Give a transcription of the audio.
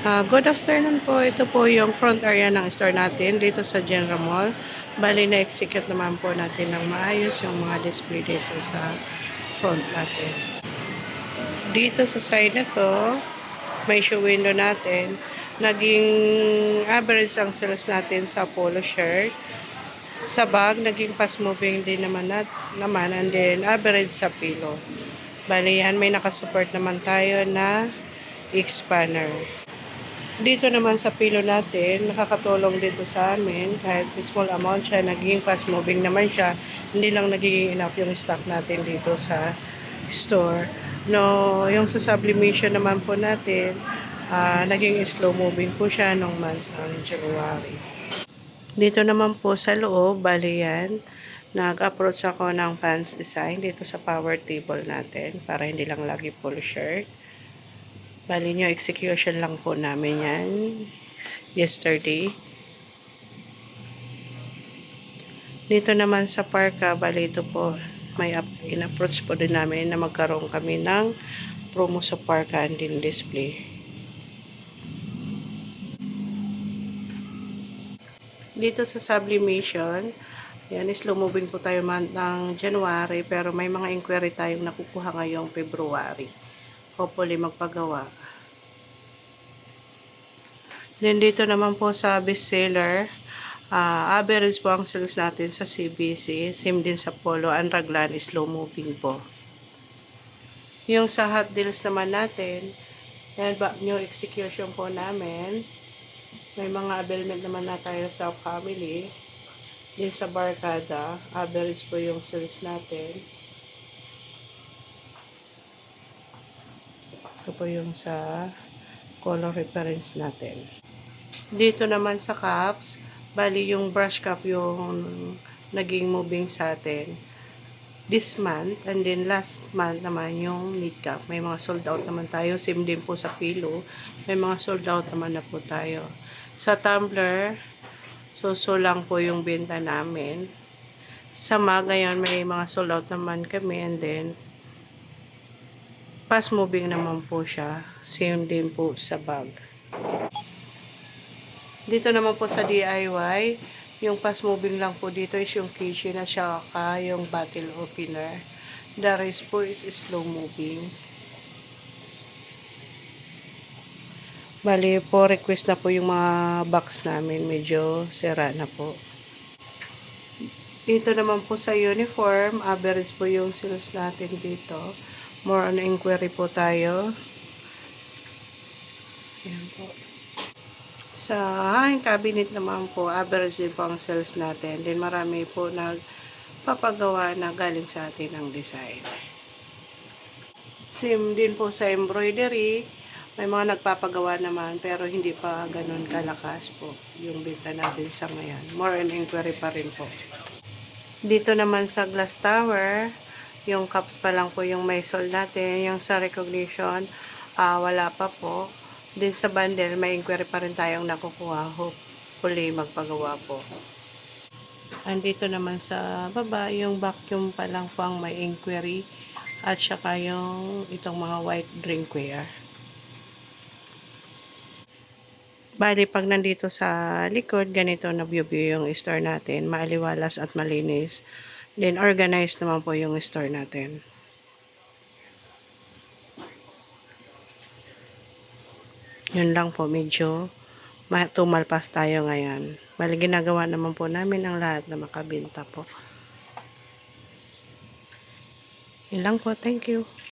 Good afternoon po. Ito po yung front area ng store natin dito sa General Mall. Bali na-execute naman po natin ng maayos yung mga display dito sa front natin. Dito sa side na to, may show window natin. Naging average ang sales natin sa polo shirt. Sa bag, naging fast moving din naman, and then average sa pillow. Bali yan, may nakasupport naman tayo na expander. Dito naman sa pilo natin, nakakatulong dito sa amin kahit small amount siya, naging fast moving naman siya, hindi lang nagiging enough yung stock natin dito sa store. No, yung sa sublimation naman po natin, naging slow moving po siya nung month ng January. Dito naman po sa loob, bali yan, nag-approach ako ng pants design dito sa power table natin para hindi lang lagi full shirt. Bali nyo, execution lang po namin yan yesterday. Dito naman sa parka, bali ito po, may in-approach po din namin na magkaroon kami ng promo sa parka and din display. Dito sa sublimation, yan, slow moving po tayo ng January, pero may mga inquiry tayong nakukuha ngayong February. Hopefully magpagawa. Then dito naman po sa bestseller, average po ang sales natin sa CBC. Same din sa Polo. Ang raglan is slow moving po. Yung sa hot deals naman natin, yan ba, new execution po namin. May mga availment naman na tayo sa family. Din sa barkada, average po yung sales natin. Ito po yung sa color reference natin. Dito naman sa cups, bali yung brush cup yung naging moving sa atin this month, and then last month naman yung knit cup. May mga sold out naman tayo, same din po sa pillow, may mga sold out naman na po tayo. Sa tumbler, so lang po yung benta namin. Sa mug, ngayon may mga sold out naman kami, and then fast moving naman po siya, same din po sa bag. Dito naman po sa DIY, yung fast moving lang po dito is yung kitchen at saka yung bottle opener. The rest po is slow moving. Bali po, request na po yung mga box namin. Medyo sira na po. Dito naman po sa uniform, average po yung sales natin dito. More on inquiry po tayo. Ayan po. Sa hanging cabinet naman po, average din po ang sales natin. Then marami po nagpapagawa na galing sa atin ang design. Same din po sa embroidery. May mga nagpapagawa naman pero hindi pa ganun kalakas po yung benta natin sa ngayon. More on inquiry pa rin po. Dito naman sa glass tower, yung cups pa lang po yung may sold natin. Yung sa recognition, wala pa po. Din sa bundle, may inquiry pa rin tayong nakukuha. Hopefully, magpagawa po. Andito naman sa baba, yung vacuum pa lang po ang may inquiry. At saka yung itong mga white drinkware. Bali, pag nandito sa likod, ganito na view yung store natin. Maaliwalas at malinis. Then, organized naman po yung store natin. Yun lang po, medyo tumalpas tayo ngayon. Bali, ginagawa naman po namin ang lahat na makabenta po. Yun lang po, thank you.